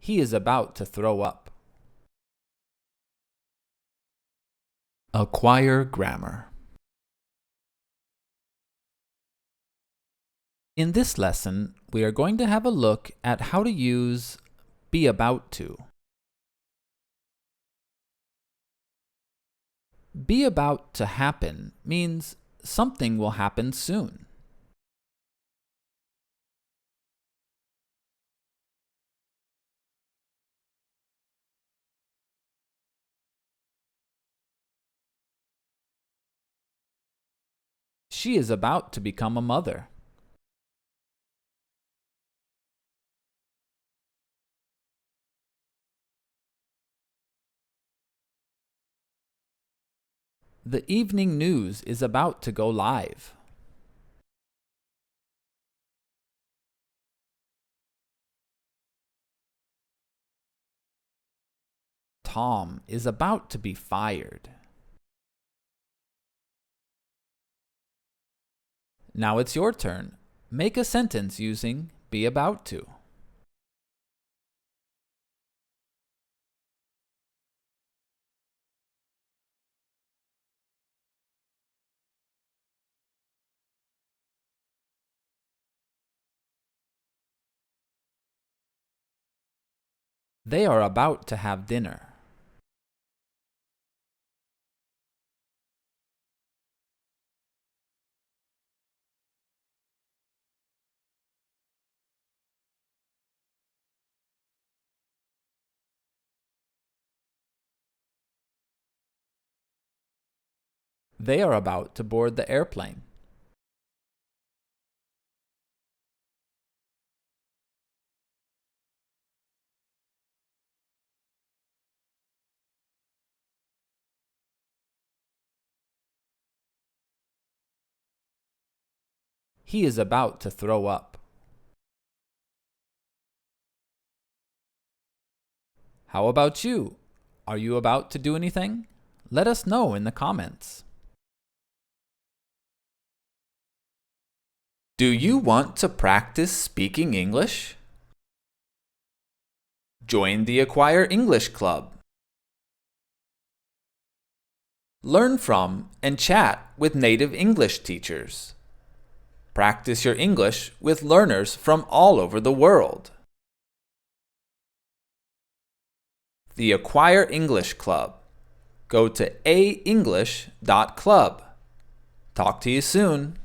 He is about to throw up. Acquire grammar. In this lesson, we are going to have a look at how to use be about to. Be about to happen means something will happen soon. She is about to become a mother. The evening news is about to go live. Tom is about to be fired. Now it's your turn. Make a sentence using be about to. They are about to have dinner. They are about to board the airplane. He is about to throw up. How about you? Are you about to do anything? Let us know in the comments. Do you want to practice speaking English? Join the Acquire English Club. Learn from and chat with native English teachers. Practice your English with learners from all over the world. The Acquire English Club. Go to aenglish.club. Talk to you soon.